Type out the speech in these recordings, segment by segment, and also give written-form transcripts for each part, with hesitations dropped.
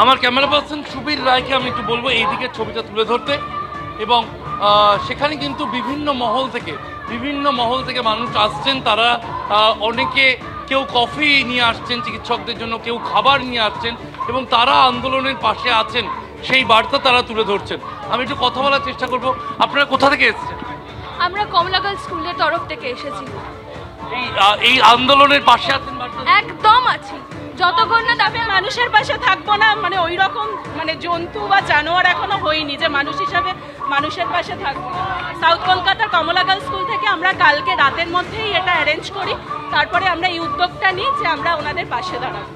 আমার camera person Subir রায়কে আমি একটু বলবো এই দিকের ছবিটা তুলে ধরতে। এবং সেখানে কিন্তু বিভিন্ন মহল থেকে মানুষ আসছেন। তারা অনেকে কেউ কফি নিয়ে আসছেন চিকিৎসকদের জন্য, কেউ খাবার নিয়ে আসছেন এবং তারা আন্দোলনের পাশে আছেন, সেই বার্তা তারা তুলে ধরছেন। আমি একটু কথা বলার চেষ্টা করব। আপনারা কোথা থেকে এসেছেন? আমরা কমলা গার্লস স্কুলের তরফ থেকে এসেছি। এই আন্দোলনের পাশে আছেন? একদম আছি। যতক্ষণ না তবে মানুষের পাশে থাকবো না, মানে ওই রকম মানে জন্তু বা জানোয়ার এখনো হয়নি যে মানুষ হিসাবে মানুষের পাশে থাকবো। সাউথ কলকাতার কমলা গার্লস স্কুল থেকে আমরা কালকে রাতের মধ্যেই এটা অ্যারেঞ্জ করি, তারপরে আমরা এই উদ্যোগটা নিই যে আমরা ওনাদের পাশে দাঁড়াবো।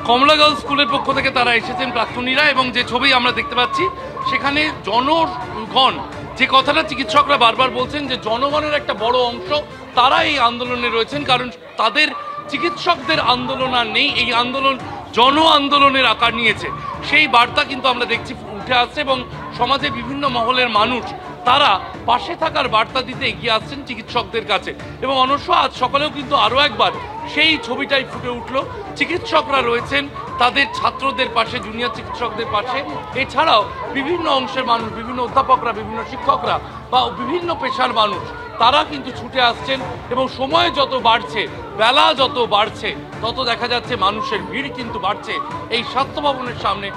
কমলা গার্লস স্কুলের পক্ষ থেকে তারা এসেছেন প্রাক্তনীরা, এবং যে ছবি আমরা দেখতে পাচ্ছি সেখানে জনগণ, যে কথাটা চিকিৎসকরা বারবার বলছেন যে জনগণের একটা বড় অংশ তারা এই আন্দোলনে রয়েছেন, কারণ তাদের চিকিৎসকদের আন্দোলন আর নেই, এই আন্দোলন জন আন্দোলনের আকার নিয়েছে। সেই বার্তা কিন্তু আমরা দেখছি উঠে আসছে এবং সমাজে বিভিন্ন মহলের মানুষ তারা পাশে থাকার বার্তা দিতে এগিয়ে আসছেন চিকিৎসকদের কাছে। এবং অবশ্য আজ সকালেও কিন্তু আরও একবার সেই ছবিটাই ফুটে উঠল। চিকিৎসকরা রয়েছেন তাদের ছাত্রদের পাশে, জুনিয়র চিকিৎসকদের পাশে। এছাড়াও বিভিন্ন অংশের মানুষ, বিভিন্ন অধ্যাপকরা, বিভিন্ন শিক্ষকরা বা বিভিন্ন পেশার মানুষ তারা কিন্তু ছুটে আসছেন। এবং সময় যত বাড়ছে, বেলা যত বাড়ছে, তত দেখা যাচ্ছে মানুষের ভিড় কিন্তু বাড়ছে এই স্বাস্থ্য ভবনের সামনে,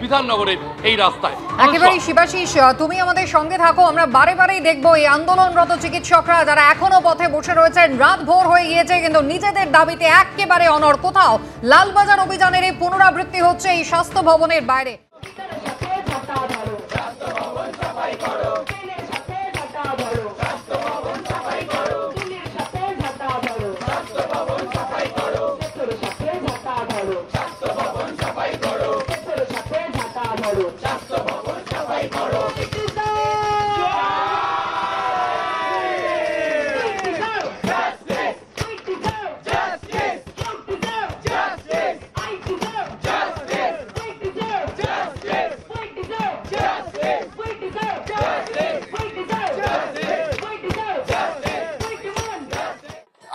বিধাননগরের এই রাস্তায়। একেবারেই শিবাশিস, তুমি আমাদের সঙ্গে থাকো। আমরা বারে বারেই দেখবো এই আন্দোলনরত চিকিৎসকরা যারা এখনো পথে বসে রয়েছেন, রাত ভোর হয়ে গিয়েছে কিন্তু নিজেদের দাবিতে একেবারে অনড়। কোথাও লালবাজার অভিযানের এই পুনরাবৃত্তি হচ্ছে এই স্বাস্থ্য ভবনের বাইরে।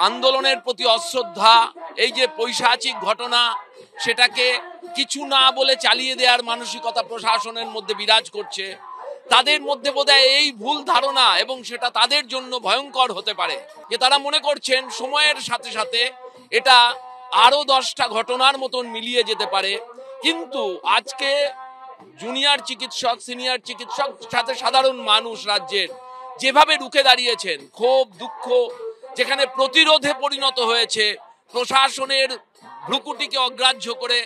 আন্দোলনের প্রতি অশ্রদ্ধা, এই যে পৈশাচিক ঘটনা, সেটাকে কিছু না বলে চালিয়ে দেওয়ার মানসিকতা প্রশাসনের মধ্যে বিরাজ করছে। তাদের মধ্যে বোধহয় এই ভুল ধারণা, এবং সেটা তাদের জন্য ভয়ঙ্কর হতে পারে, যে তারা মনে করছেন সময়ের সাথে সাথে এটা আরো 10টা ঘটনার মতন মিলিয়ে যেতে পারে। কিন্তু আজকে জুনিয়র চিকিৎসক, সিনিয়র চিকিৎসক, সাথে সাধারণ মানুষ রাজ্যের যেভাবে রুখে দাঁড়িয়েছেন, ক্ষোভ, দুঃখ যেখানে প্রতিরোধে পরিণত হয়েছে, প্রশাসনের ভ্রুকুটিকে অগ্রাহ্য করে,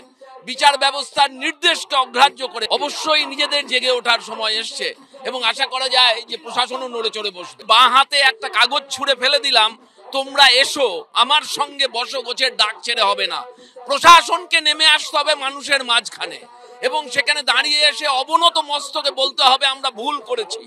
বিচার ব্যবস্থার নির্দেশকে অগ্রাহ্য করে, অবশ্যই নিজেদের জেগে ওঠার সময় এসছে। এবং আশা করা যায় যে প্রশাসনও নড়ে চড়ে বসবে। বাঁ হাতে একটা কাগজ ছুঁড়ে ফেলে দিলাম, তোমরা এসো আমার সঙ্গে বসো, গোছের ডাক ছেড়ে হবে না। প্রশাসনকে নেমে আসতে হবে মানুষের মাঝখানে, এবং সেখানে দাঁড়িয়ে এসে অবনত মস্তকে বলতে হবে আমরা ভুল করেছি।